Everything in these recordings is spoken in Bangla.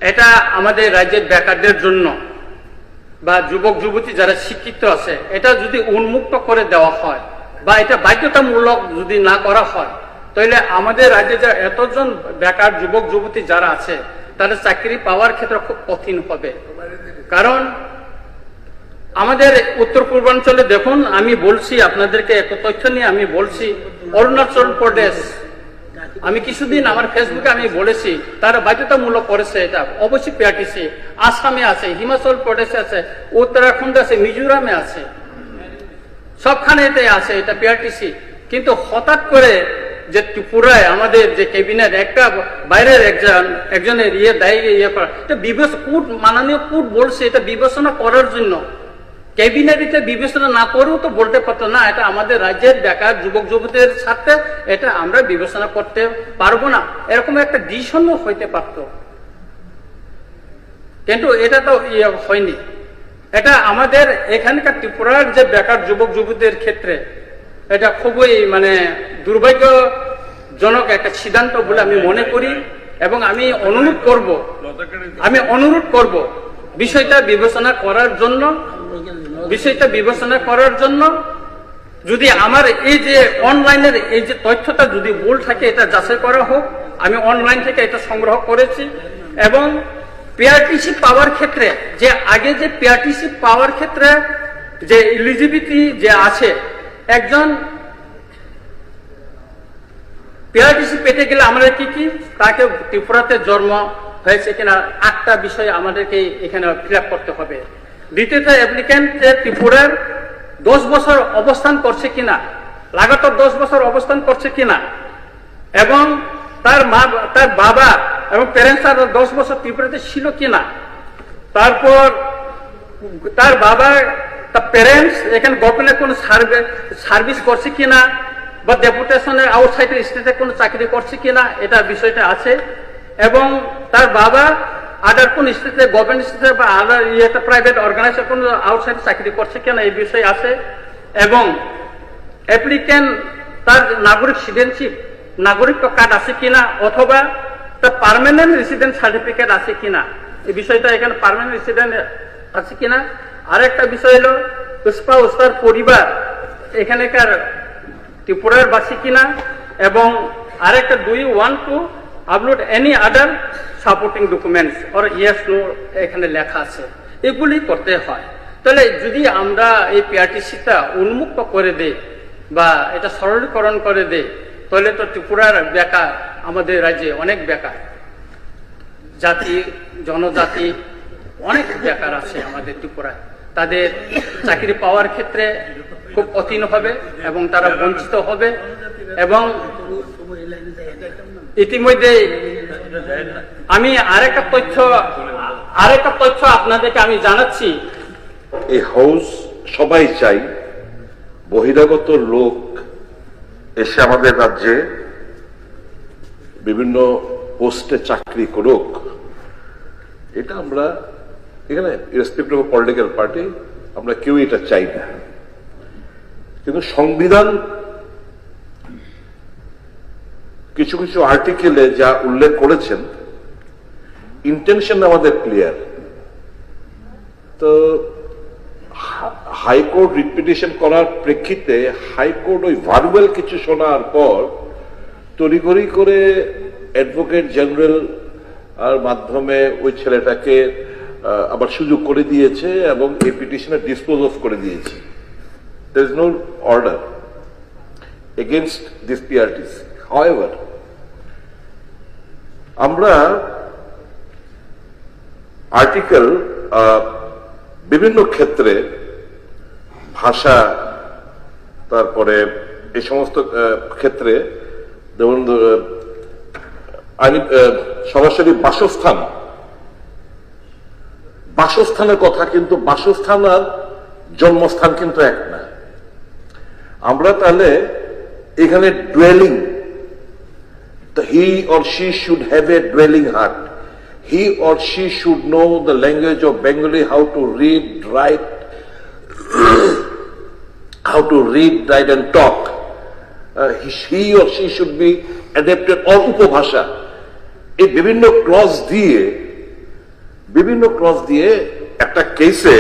এটা আমাদের রাজ্যের বেকারদের জন্য বা যুবক যুবতী যারা শিক্ষিত আছে, এটা যদি উন্মুক্ত করে দেওয়া হয় বা এটা বাধ্যতামূলক যদি না করা হয়, তাহলে আমাদের রাজ্যে যে এতজন বেকার যুবক যুবতী যারা আছে তাদের চাকরি পাওয়ার ক্ষেত্রে খুব কঠিন হবে। কারণ আমাদের উত্তর পূর্বাঞ্চলে দেখুন, আমি বলছি আপনাদেরকে একটা তথ্য নিয়ে আমি বলছি, অরুণাচল প্রদেশ, আমি কিছুদিন আমার ফেসবুকে আমি বলেছি তারা বাধ্যতামূলক করেছে এটা, অবশ্যই পিআরটিসি আসামে আছে, হিমাচল প্রদেশে আছে, উত্তরাখণ্ডে আছে, মিজোরামে আছে, সবখানে এতে আছে এটা পিআরটিসি। কিন্তু হঠাৎ করে যে ত্রিপুরায় আমাদের যে ক্যাবিনেট একটা বাইরের একজনের ইয়ে করা, এটা মাননীয় কোর্ট বলছে এটা বিবেচনা করার জন্য। ক্যাবিনেট এটা বিবেচনা না করেও তো বলতে পারতো না এটা আমাদের রাজ্যের বেকার যুবক যুবতীদের সাথে এটা আমরা বিবেচনা করতে পারবো না, এরকম একটা ডিসিশন হইতে পারত। কিন্তু এটা তো হয়নি। এটা আমাদের এখানকার ত্রিপুরার যে বেকার যুবক যুবতীদের ক্ষেত্রে এটা খুবই দুর্ভাগ্যজনক একটা সিদ্ধান্ত বলে আমি মনে করি। এবং আমি অনুরোধ করব বিষয়টা বিবেচনা করার জন্য যদি আমার এই যে অনলাইনের এই যে তথ্যটা যদি ভুল থাকে এটা যাচাই করা হোক। আমি অনলাইন থেকে এটা সংগ্রহ করেছি। এবং পিআরটিসি পাওয়ার ক্ষেত্রে যে আগে যে পিআরটিসি পাওয়ার ক্ষেত্রে যে এলিজিবিলিটি যে আছে, একজন পিআরটিসি পেতে গেলে আমাদের কি তাকে ত্রিপুরাতে জন্ম হয়েছে কিনা 8টা বিষয় আমাদেরকে এখানে ফিল আপ করতে হবে। দ্বিতীয়ত, অ্যাপ্লিক্যান্ট ত্রিপুরার 10 বছর অবস্থান করছে কিনা, লাগাতার 10 বছর অবস্থান করছে কিনা, এবং তার বাবা এবং প্যারেন্টস 10 বছর ত্রিপুরাতে ছিল কিনা, তারপর তার বাবা তার প্যারেন্টস এখানে গভর্নমেন্টের কোনো সার্ভিস করছে কিনা বা ডেপুটেশনের আউটসাইডের স্টেটে কোনো চাকরি করছে কিনা, এটা বিষয়টা আছে। এবং তার বাবা আদার কোন স্টেটে গভর্নমেন্ট স্টেটে বা আদার প্রাইভেট অর্গানাইজেশন কোনো আউটসাইডে চাকরি করছে কিনা, এই বিষয় আছে। এবং অ্যাপ্লিক্যান্ট তার নাগরিকত্ব কার্ড আছে কিনা অথবা তার পার্মানেন্ট রেসিডেন্ট সার্টিফিকেট আছে কিনা, এই বিষয়টা এখানে পার্মানেন্ট রেসিডেন্ট আছে কিনা। আরেকটা বিষয় হলো স্পাউস, তার পরিবার এখানেকার ত্রিপুরার বাসী কিনা। এবং আরেকটা, do you want to upload any other supporting documents or yes no এখানে লেখা আছে, এগুলি করতে হয়। তাহলে যদি আমরা এই পিআরটিসিটা উন্মুক্ত করে দেই বা এটা সরলীকরণ করে দেই, তাহলে তো ত্রিপুরার বেকার, আমাদের রাজ্যে অনেক বেকার জনজাতি অনেক বেকার আছে আমাদের ত্রিপুরায়, তাদের চাকরি পাওয়ার ক্ষেত্রে খুব কঠিন হবে এবং তারা বঞ্চিত হবে। এবং ইতিমধ্যে আমি আরেকটা তথ্য আপনাদেরকে আমি জানাচ্ছি। এই হাউস সবাই চাই বহিরাগত লোক এসে আমাদের রাজ্যে বিভিন্ন পোস্টে চাকরি করুক। এটা আমরা এখানে ইরেসপেক্টিভ অফ পলিটিক্যাল পার্টি আমরা কেউ এটা চাই না। কিন্তু সংবিধান কিছু কিছু আর্টিকেলে যা উল্লেখ করেছেন, ইন্টেনশন আমাদের ক্লিয়ার। তো হাইকোর্ট রিপিটিশন করার প্রেক্ষিতে হাইকোর্ট ওই ভার্বাল কিছু শোনার পর তড়িঘড়ি করে অ্যাডভোকেট জেনারেল আর মাধ্যমে ওই ছেলেটাকে আবার সুযোগ করে দিয়েছে এবং এই পিটিশনে ডিসপোজ অফ করে দিয়েছে। There is no order against this PRTC. However, আমরা আর্টিকেল বিভিন্ন ক্ষেত্রে ভাষা, তারপরে এই সমস্ত ক্ষেত্রে যেমন সরাসরি বাসস্থানের কথা, কিন্তু বাসস্থান আর জন্মস্থান কিন্তু এক না। আমরা তাহলে এখানে duelling, he or she should have a duelling heart, he or she should know the language of Bengali, how to read, right and talk. He or she should be adapted, or উপভাষা, এই বিভিন্ন ক্লজ দিয়ে বিভিন্ন ক্লজ দিয়ে একটা কেসে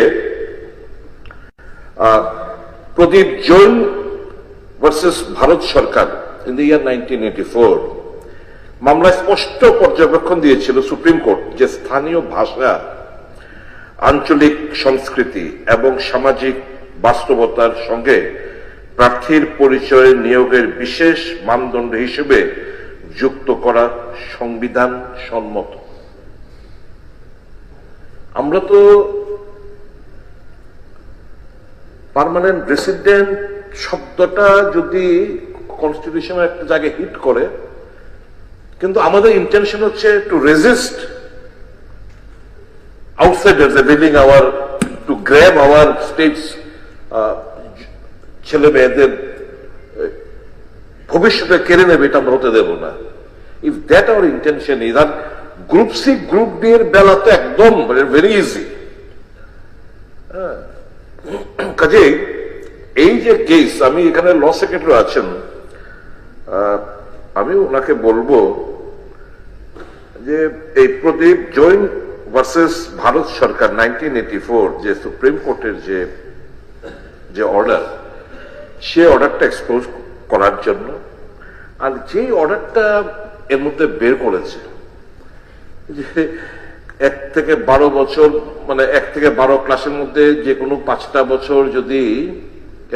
প্রদীপ জৈন ভার্সেস ভারত সরকার ইন দ্য ইয়ার 1984 মামলায় স্পষ্ট পর্যবেক্ষণ দিয়েছিল সুপ্রিম কোর্ট যে স্থানীয় ভাষা, আঞ্চলিক সংস্কৃতি এবং সামাজিক বাস্তবতার সঙ্গে প্রার্থীর পরিচয় নিয়োগের বিশেষ মানদণ্ড হিসেবে যুক্ত করা সংবিধান সম্মত। আমরা তো পার্মানেন্ট রেসিডেন্ট শব্দটা যদি কনস্টিটিউশনের একটা জায়গায় হিট করে, কিন্তু আমাদের ইন্টেনশন হচ্ছে two resist outsiders availing to grab our states ছেলে মেয়েদের ভবিষ্যতে কেড়ে নেবে, এটা আমরা হতে দেব না। If that our intention is, আর গ্রুপ সি গ্রুপ ডি এর বেলা তো একদম ভেরি ইজি। কাজে এই যে কেস, আমি এখানে ল সেক্রেটারি আছেন, আমি ওনাকে বলবো যে এই প্রদীপ জৈন ভার্সেস ভারত সরকার 1984 যে সুপ্রিম কোর্টের যে অর্ডার, সে অর্ডারটা এক্সপোজ করার জন্য, আর যে অর্ডারটা এর মধ্যে বের করেছে যে 1 থেকে 12 বছর, মানে 1 থেকে 12 ক্লাসের মধ্যে যে কোনো 5টা বছর যদি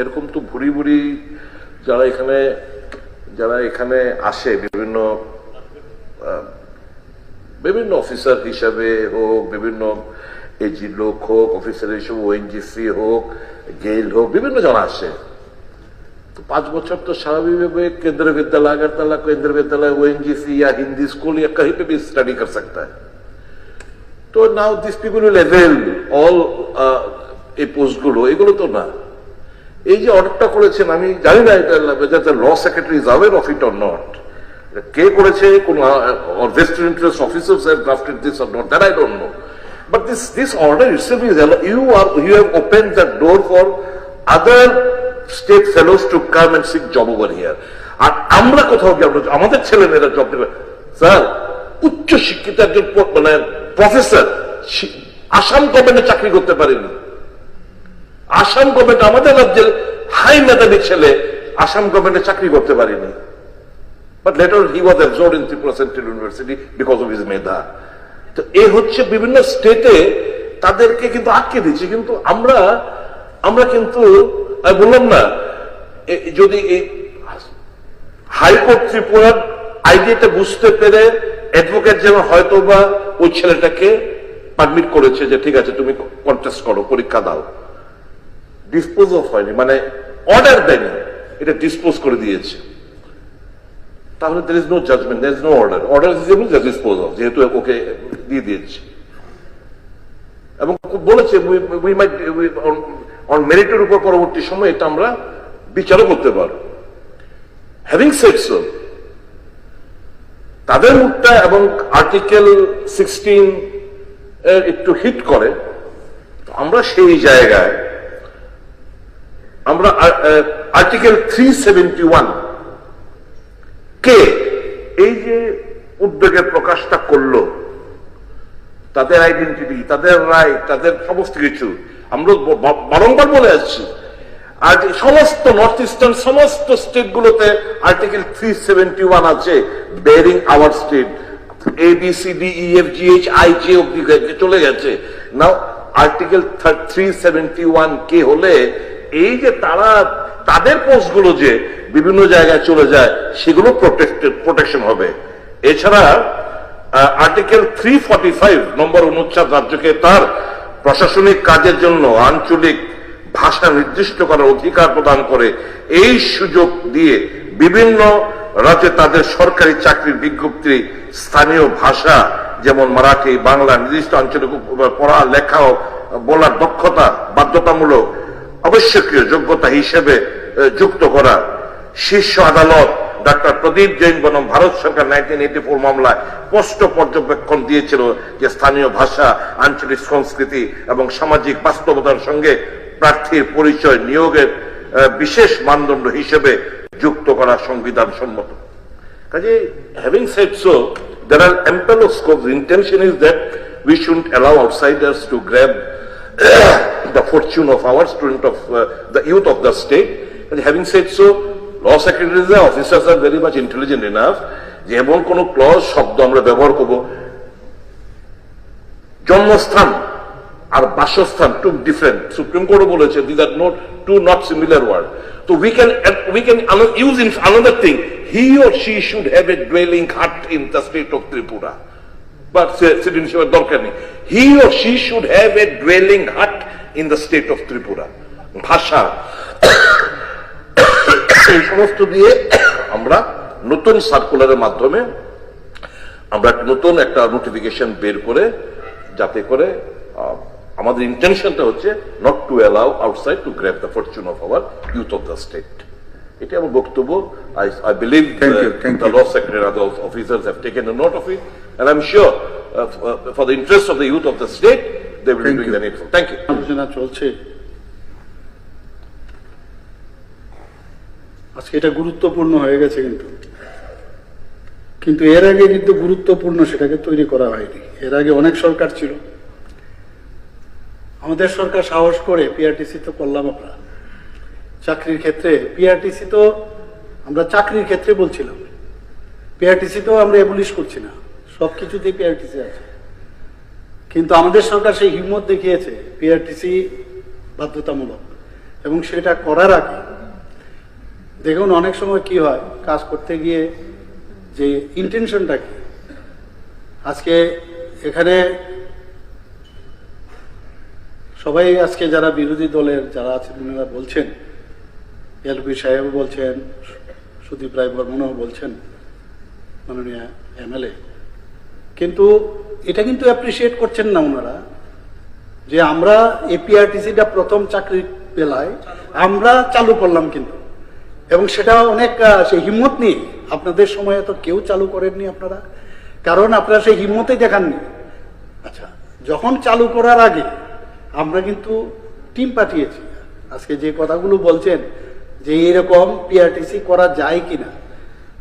এরকম, তো ভুরি ভুরি যারা এখানে আসে বিভিন্ন অফিসার হিসাবে হোক, বিভিন্ন এজি লোক হোক, অফিসার হিসেবে ওএনজিসি হোক, গেইল হোক, বিভিন্ন জন আসে, तो 5 বছর तो স্বাভাবিকভাবে केंद्रीय विद्यालय, अगरतला केंद्रीय विद्यालय, ओएनजीसी या हिंदी स्कूल या कहीं पे भी स्टडी कर सकता है। तो now this people will avail all এই পোস্টগুলো, এগুলো তো না। এই যে অর্ডারটা করেছেন, আমি জানি না এটা law secretary is aware of it or not, কে করেছে, কোন vested interest officers have drafted this or not, that I don't know, but this order itself is, you have opened the door for other state fellows to come and seek job over here, আর আমরা কোথাও গিয়ে আমাদের ছেলেমেয়েরা জব দেবে। স্যার, উচ্চ শিক্ষিত একজন মানে প্রফেসর আসাম গভর্নমেন্টে চাকরি করতে পারেনি। আসাম গভর্নমেন্ট, আমাদের রাজ্যের হাই মেধাবী ছেলে আসাম গভর্নমেন্টে চাকরি করতে পারেনি, but later he was absorbed in Tripura Central University because of his মেধা। তো এই হচ্ছে বিভিন্ন স্টেটে তাদেরকে কিন্তু আটকে দিচ্ছে, কিন্তু আমরা কিন্তু বললাম না, যদি এই হাইকোর্ট ত্রিপুরার আইডিয়াটা বুঝতে পেরে অ্যাডভোকেট যেন হয়তো বা ওই ছেলেটাকে পারমিট করেছে যে ঠিক আছে তুমি কন্টেস্ট করো, পরীক্ষা দাও, ডিসপোজ অফ হয়নি, মানে অর্ডার দেয়নি, এটা ডিসপোজ করে দিয়েছে, তাহলে there is no judgment, there is no order, order is able to dispose of, যেহেতু ওকে দিয়ে দিয়েছে। এবং বলেছে we might on মেরিটের উপর পরবর্তী সময় এটা আমরা বিচারও করতে পারব। হ্যাভিং সেড সো, তাদের মুখটা এবং আর্টিকেল 16 এর একটু হিট করে, আমরা সেই জায়গায় আমরা আর্টিকেল 371 কে এই যে উদ্যোগের প্রকাশটা করলো, তাদের আইডেন্টিটি, তাদের রাইট, তাদের সমস্ত কিছু আমরা বারংবার বলে আসছি। আর সমস্ত নর্থ ইস্টার্ন সমস্ত স্টেট গুলোতে আর্টিকেল 371 আছে, বেয়ারিং আওয়ার স্টেট, ABCDEFGHIJ অব্দি চলে গেছে। নাও আর্টিকেল 371 কে হলে এই যে তাদের পোস্ট গুলো যে বিভিন্ন জায়গায় চলে যায়, সেগুলো প্রোটেকশন হবে। এছাড়া আর্টিকেল 345 নম্বর অনুচ্ছেদ রাজ্যকে তার প্রশাসনিক কাজের জন্য আঞ্চলিক ভাষা নির্দিষ্ট করার অধিকার প্রদান করে। এই সুযোগ দিয়ে বিভিন্ন রাজ্যে তাদের সরকারি চাকরির বিজ্ঞপ্তি স্থানীয় ভাষা যেমন মারাঠি, বাংলা, নির্দিষ্ট আঞ্চলিক পড়া, লেখা ও বলার দক্ষতা বাধ্যতামূলক আবশ্যকীয় যোগ্যতা হিসেবে যুক্ত করা। শীর্ষ আদালত ডাক্তার প্রদীপ জৈন বনাম ভারত সরকার 1984 মামলায় স্পষ্ট পর্যবেক্ষণ দিয়েছিল যে স্থানীয় ভাষা, আঞ্চলিক সংস্কৃতি এবং সামাজিক বাস্তবতার সঙ্গে প্রার্থীর পরিচয় নিয়োগের বিশেষ মানদণ্ড হিসেবে যুক্ত করা সংবিধান সম্মত। কাজে having said so, there are ample of scopes. The intention is that we shouldn't allow outsiders to grab the fortune of our student of the youth of the state. And having said so, law secretaries and officers are very much intelligent enough যে এমন কোন ক্লজ শব্দ আমরা ব্যবহার করব জন্মস্থান আর বাসস্থান টু ডিফারেন্ট সুপ্রিম কোর্ট বলেছে these are not similar word. So we can use in another thing, he or she should have a dwelling hut in the state of Tripura. But citizenship দরকার নেই, he or she should have a dwelling hut in the state of Tripura. ভাষা এই সমস্ত দিয়ে আমরা নতুন সার্কুলারের মাধ্যমে আমরা নতুন একটা নোটিফিকেশন বের করে যাতে করে আমাদের ইন্টেনশনটা হচ্ছে not to allow outside two grab the Fortune of our youth of the state. এটা আমার বক্তব্য। I believe the law secretary and the officers have taken a note of it, and I'm sure for the interest of the youth of the state, they will be doing the needful. Thank you. আলোচনা চলছে, আজকে এটা গুরুত্বপূর্ণ হয়ে গেছে, কিন্তু এর আগে কিন্তু গুরুত্বপূর্ণ সেটাকে তৈরি করা হয়নি। এর আগে অনেক সরকার ছিল, আমাদের সরকার সাহস করে পিআরটিসি তো করলাম আমরা চাকরির ক্ষেত্রে। পিআরটিসি তো আমরা চাকরির ক্ষেত্রে বলছিলাম, পিআরটিসি তো আমরা এবলিশ করছি না, সবকিছুতেই পিআরটিসি আছে। কিন্তু আমাদের সরকার সেই হিম্মত দেখিয়েছে পিআরটিসি বাধ্যতামূলক, এবং সেটা করার আগে দেখুন অনেক সময় কি হয়, কাজ করতে গিয়ে যে ইন্টেনশনটা কি। আজকে এখানে সবাই আজকে যারা বিরোধী দলের যারা আছেন ওনারা বলছেন, এলপি সাহেব বলছেন, সুদীপ রায় বর্মনও বলছেন, মাননীয় এমএলএ, কিন্তু এটা কিন্তু অ্যাপ্রিসিয়েট করছেন না ওনারা যে আমরা এপিআরটিসিটা প্রথম চাকরি বেলায় আমরা চালু করলাম, কিন্তু এবং সেটা অনেক সেই হিম্মত নিয়ে। আপনাদের সময় তো কেউ চালু করেননি আপনারা, কারণ আপনারা সেই হিম্মতে দেখাননি। আচ্ছা, যখন চালু করার আগে আমরা কিন্তু টিম পাঠিয়েছি। আজকে যে কথাগুলো বলছেন যে এরকম পিআরটিসি করা যায় কিনা,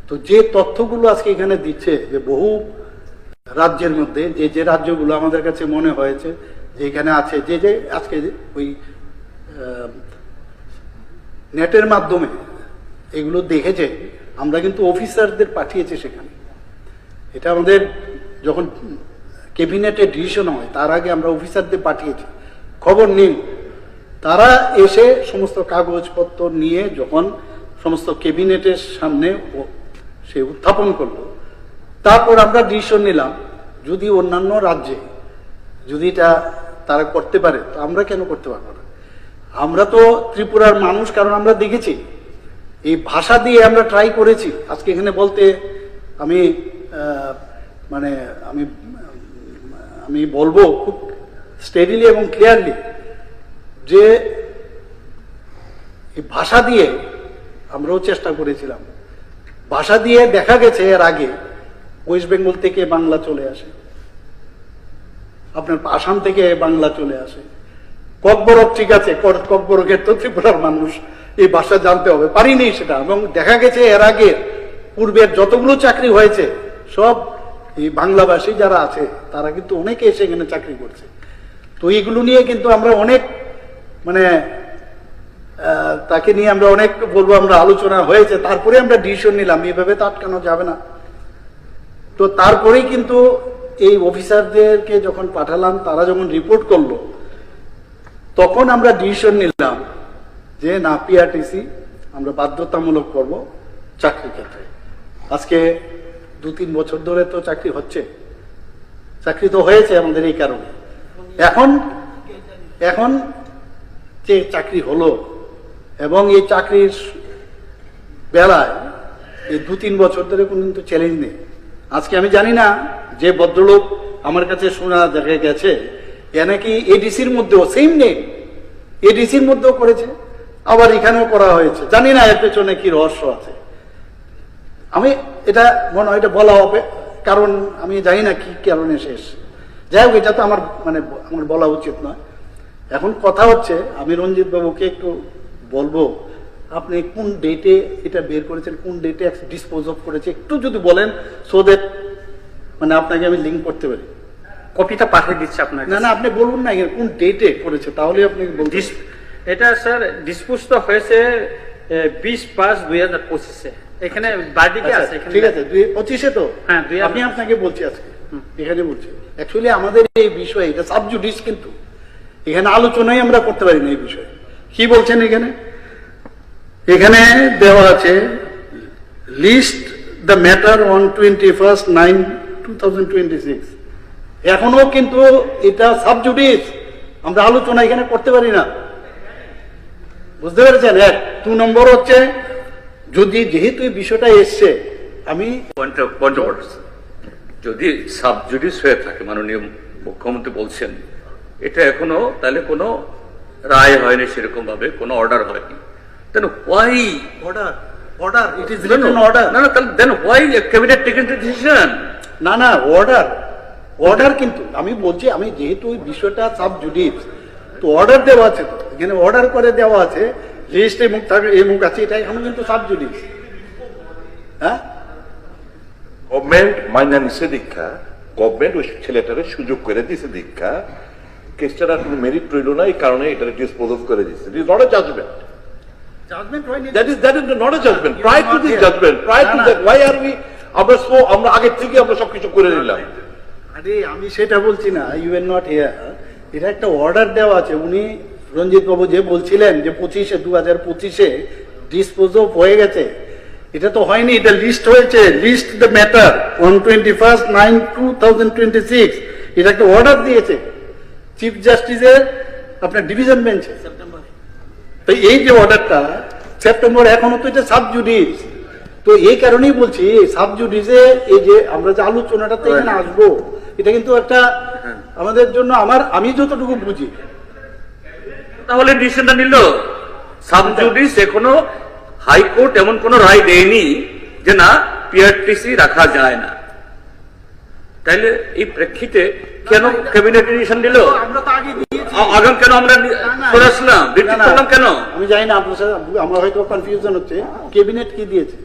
তো যে তথ্যগুলো আজকে এখানে দিচ্ছে যে বহু রাজ্যের মধ্যে যে রাজ্যগুলো আমাদের কাছে মনে হয়েছে যে এখানে আছে, যে আজকে ওই নেটের মাধ্যমে এগুলো দেখেছে, আমরা কিন্তু অফিসারদের পাঠিয়েছি সেখানে। এটা আমাদের যখন ক্যাবিনেটে ডিসিশন হয় তার আগে আমরা অফিসারদের পাঠিয়েছি, খবর নিন। তারা এসে সমস্ত কাগজপত্র নিয়ে যখন সমস্ত ক্যাবিনেটের সামনে সে উত্থাপন করলো, তারপর আমরা ডিসিশন নিলাম যদি অন্যান্য রাজ্যে যদি এটা তারা করতে পারে তো আমরা কেন করতে পারবো না। আমরা তো ত্রিপুরার মানুষ, কারণ আমরা দেখেছি এই ভাষা দিয়ে আমরা ট্রাই করেছি। আজকে এখানে বলতে আমি মানে আমি বলবো খুব স্টেডিলি এবং ক্লিয়ারলি যে এই ভাষা দিয়ে আমরাও চেষ্টা করেছিলাম। ভাষা দিয়ে দেখা গেছে এর আগে ওয়েস্ট বেঙ্গল থেকে বাংলা চলে আসে, আপনার আসাম থেকে বাংলা চলে আসে, ককবরক ঠিক আছে, ককবরকের তো ত্রিপুরার মানুষ এই ভাষা জানতে হবে, পারিনি সেটা। এবং দেখা গেছে এর আগে পূর্বের যতগুলো চাকরি হয়েছে সব এই বাংলাভাষী যারা আছে তারা কিন্তু অনেকে এসে এখানে চাকরি করছে। তো এইগুলো নিয়ে কিন্তু আমরা অনেক মানে তাকে নিয়ে আমরা অনেক বলবো আমরা আলোচনা হয়েছে, তারপরে আমরা ডিসিশন নিলাম এইভাবে তো আটকানো যাবে না। তো তারপরেই কিন্তু এই অফিসারদেরকে যখন পাঠালাম, তারা যখন রিপোর্ট করলো, তখন আমরা ডিসিশন নিলাম যে না, পিআরটিসি আমরা বাধ্যতামূলক করব চাকরির ক্ষেত্রে। আজকে 2-3 বছর ধরে তো চাকরি হচ্ছে, চাকরি তো হয়েছে আমাদের এই কারণে। এখন যে চাকরি হলো এবং এই চাকরির বেলায় এই 2-3 বছর ধরে কোনো কিন্তু চ্যালেঞ্জ নেই। আজকে আমি জানি না যে ভদ্রলোক আমার কাছে শোনা দেখা গেছে এ নাকি এডিসির মধ্যেও সেম নেই, এডিসির মধ্যেও করেছে, আবার এখানেও করা হয়েছে। জানি না এর পেছনে কি রহস্য আছে। আমি এটা মনে হয় এটা বলা হবে, কারণ আমি জানি না কি কারণে শেষ। যাই হোক, এটা তো আমার আমার বলা উচিত নয়। এখন কথা হচ্ছে, আমি রঞ্জিত বাবুকে একটু বলবো, আপনি কোন ডেটে এটা বের করেছেন, কোন ডেটে ডিসপোজ অফ করেছে, একটু যদি বলেন, সো দ্যাট আপনাকে আমি লিঙ্ক করতে পারি। কপিটা পাঠিয়ে দিচ্ছি আপনাকে। না না, আপনি বলুন না কোন ডেটে করেছে, তাহলে আপনি বলুন। এটা স্যার ডিসপোজ তো হয়েছে 20/5/2025 এখানে বাড়িতে আছে এখানে। ঠিক আছে, 2025 তো। হ্যাঁ, আমি আপনাকে বলছি আজকে এখানে বলছি অ্যাকচুয়ালি আমাদের এই বিষয়ে এটা সাবজুডিস, কিন্তু এখানে আলোচনাই আমরা করতে পারি না এই বিষয়ে। কি বলছেন এখানে? এখানে দেওয়া আছে লিস্ট দ্য ম্যাটার অন 21/9/2026। এখনো কিন্তু এটা সাবজুডিস, আমরা আলোচনা এখানে করতে পারি না, বুঝতে পেরেছেন? 2 নম্বর হচ্ছে যদি যেহেতু এই বিষয়টা এসছে, আমি পয়েন্ট অফ অর্ডার, যদি সাবজুডিস হয়ে থাকে, মাননীয় মুখ্যমন্ত্রী বলছেন এটা এখনো, তাহলে কোনো রায় হয়নি, সেরকম ভাবে কোনো অর্ডার হয়নি, then why order order it is written order. না না, তাহলে then why cabinet taken decision? না না, অর্ডার অর্ডার কিন্তু আমি বলছি, আমি যেহেতু ওই বিষয়টা সাবজুডিস, তো অর্ডার দেওয়া আছে, তো এখানে অর্ডার করে দেওয়া আছে, লিস্ট এই মুখ থাকে এই মুখ আছে, এটা এখন কিন্তু সাবজুডিস। হ্যাঁ, গভর্নমেন্ট মাইনা নিছে দীক্ষা, গভর্নমেন্ট ওই ছেলেটারে সুযোগ করে দিছে দীক্ষা, কেসটার আর কোনো মেরিট রইল না, এই কারণে এটা ডিসপোজ অফ করে দিচ্ছে। It is not a judgment, judgment হয়নি। that is not a judgment. Prior to this judgment, prior to that, why are we আমরা আগের থেকে আমরা সবকিছু করে নিলাম? আরে আমি সেটা বলছি না, ইউ আর নট হিয়ার। এটা একটা অর্ডার দেওয়া আছে, উনি রঞ্জিত বাবু যে বলছিলেন যে 2025 ডিসপোজ অফ হয়ে গেছে, এটা তো হয়নি, এটা লিস্ট হয়েছে, লিস্ট দ্য ম্যাটার অন 21/9/2026। এটা একটা অর্ডার দিয়েছে চিফ জাস্টিসের আপনার ডিভিশন বেঞ্চে। তো এই যে অর্ডারটা সেপ্টেম্বর, এখনো তো এটা সাবজুডিস। তো এই কারণেই বলছি সাবজুডিসে এই যে আমরা যে আলোচনাটাতে এখানে আসবো, এটা কিন্তু একটা আমাদের জন্য আমি যতটুকু বুঝি। তাহলে ডিসিশনটা নিল সাবজুডিস, এখনো হাইকোর্ট এমন কোন রায় দেয়নি যে না পিআরটিসি রাখা যায় না, তাইলে এই প্রেক্ষিতে কেন ক্যাবিনেট ডিসিশন দিল? আমরা তো আগে দিয়েছি। আগাম কেন আমরা সরে আসলাম, বিরতি করলাম কেন? আমি জানি না, আপনার সাথে আমার হয়তো কনফিউশন হচ্ছে। ক্যাবিনেট কি দিয়েছে?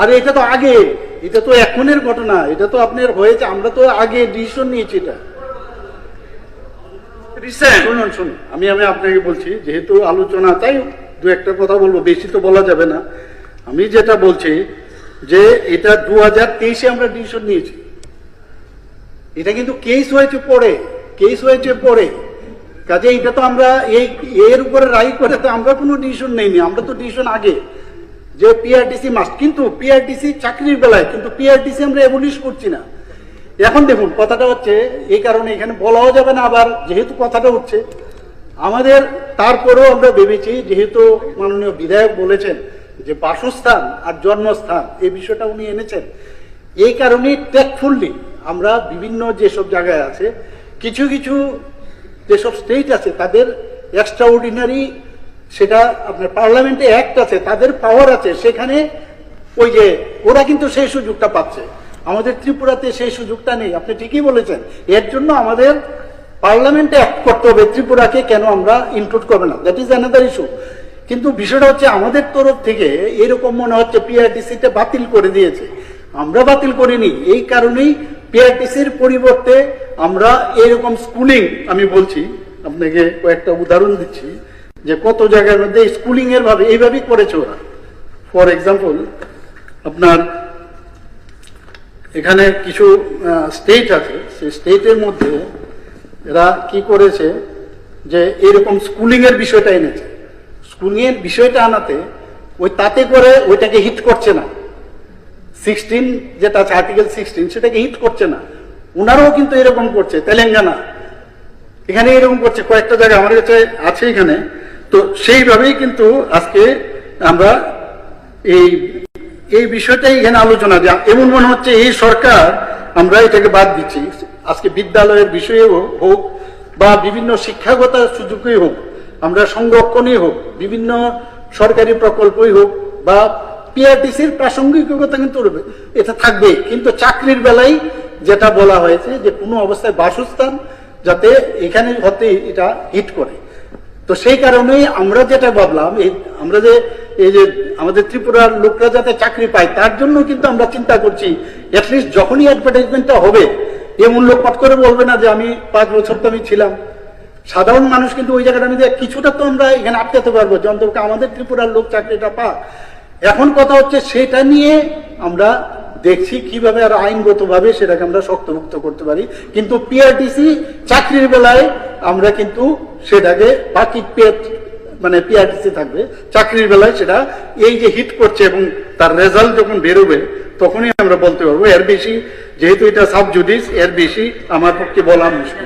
আরে এটা তো আগে, এটা তো এখনের ঘটনা, এটা তো আপনার হয়েছে, আমরা তো আগে ডিসিশন নিয়েছি এটা। শুনুন শুনুন, আমি আপনাকে বলছি, যেহেতু আলোচনা, তাই দু একটা কথা বলবো, বেশি তো বলা যাবে না। আমি যেটা বলছি যে এটা 2023 আমরা ডিসিশন নিয়েছি, এটা কিন্তু কেস হয়েছে পরে, কাজে এটা তো আমরা এর উপরে রায় করে তো আমরা কোনো ডিসিশন নেইনি, আমরা তো ডিসিশন আগে যে পিআরটিসি মাস্ট, কিন্তু পিআরটিসি চাকরির বেলায়, কিন্তু পিআরটিসি আমরা এবলিশ করছি না। এখন দেখুন কথাটা হচ্ছে এই কারণে এখানে বলাও যাবে না, আবার যেহেতু কথাটা উঠছে আমাদের, তারপরেও আমরা ভেবেছি, যেহেতু মাননীয় বিধায়ক বলেছেন যে বাসস্থান আর জন্মস্থান এই বিষয়টা উনি এনেছেন, এই কারণেই টেকফুললি আমরা বিভিন্ন যেসব জায়গায় আছে, কিছু কিছু যেসব স্টেট আছে তাদের এক্সট্রা অর্ডিনারি, সেটা আপনার পার্লামেন্টে অ্যাক্ট আছে, তাদের পাওয়ার আছে, সেখানে ওই যে ওরা কিন্তু সেই সুযোগটা পাচ্ছে, আমাদের ত্রিপুরাতে সেই সুযোগটা নেই। আপনি ঠিকই বলেছেন, এর জন্য আমাদের পার্লামেন্টে অ্যাক্ট করতে হবে, ত্রিপুরাকে কেন আমরা ইনক্লুড করবে না, দ্যাট ইজ অ্যানাদার ইস্যু। কিন্তু বিষয়টা হচ্ছে আমাদের তরফ থেকে এরকম মনে হচ্ছে পিআরটিসিটা বাতিল করে দিয়েছে, আমরা বাতিল করিনি। এই কারণেই পিআরটিসির পরিবর্তে আমরা এরকম স্কুলিং, আমি বলছি আপনাকে কয়েকটা উদাহরণ দিচ্ছি যে কত জায়গার মধ্যে স্কুলিং এর ভাবে এইভাবেই করেছে ওরা। ফর এক্সাম্পল, আপনার এখানে কিছু স্টেট আছে, সেই স্টেটের মধ্যে এরা কি করেছে যে এরকম স্কুলিং এর বিষয়টা এনেছে, স্কুলিং এর বিষয়টা আনাতে ওই তাতে করে ওইটাকে হিট করছে না, 16 যেটা আছে আর্টিকেল 16 সেটাকে হিট করছে না। ওনারাও কিন্তু এরকম করছে, তেলেঙ্গানা এখানে এরকম করছে, কয়েকটা জায়গা আমার কাছে আছে এখানে। তো সেইভাবেই কিন্তু আজকে আমরা এই বিষয়টাই এখানে আলোচনা, যে এমন মনে হচ্ছে এই সরকার আমরা এটাকে বাদ দিচ্ছি। আজকে বিদ্যালয়ের বিষয়ে হোক বা বিভিন্ন শিক্ষাগত সুযোগই হোক, আমরা সংরক্ষণই হোক, বিভিন্ন সরকারি প্রকল্পই হোক বা পিআরটিসির প্রাসঙ্গিকতা কিন্তু এটা থাকবে, কিন্তু চাকরির বেলায় যেটা বলা হয়েছে যে কোনো অবস্থায় বাসস্থান যাতে এখানে হতে এটা হিট করে। তো সেই কারণেই আমরা যেটা ভাবলাম, আমরা যে এই যে আমাদের ত্রিপুরার লোকরা যাতে চাকরি পায় তার জন্য কিন্তু আমরা চিন্তা করছি অ্যাটলিস্ট যখনই অ্যাডভার্টাইজমেন্টটা হবে এমন লোক পট করে বলবে না যে আমি 5 বছর তো আমি ছিলাম। সাধারণ মানুষ কিন্তু ওই জায়গাটা নিতে কিছুটা তো আমরা এখানে আটকাতে পারবো যে অন্তত আমাদের ত্রিপুরার লোক চাকরিটা পাক। এখন কথা হচ্ছে সেটা নিয়ে আমরা দেখছি কিভাবে আর আইনগতভাবে সেটাকে আমরা শক্তভুক্ত করতে পারি, কিন্তু পিআরটিসি চাকরির বেলায় আমরা কিন্তু সেটাকে বাকি মানে পিআরটিসি থাকবে, চাকরির বেলায় সেটা এই যে হিট করছে এবং তার রেজাল্ট যখন বেরোবে তখনই আমরা বলতে পারবো। এর বেশি যেহেতু এটা সাব জুডিস, এর বেশি আমার পক্ষে বলা মুশকিল।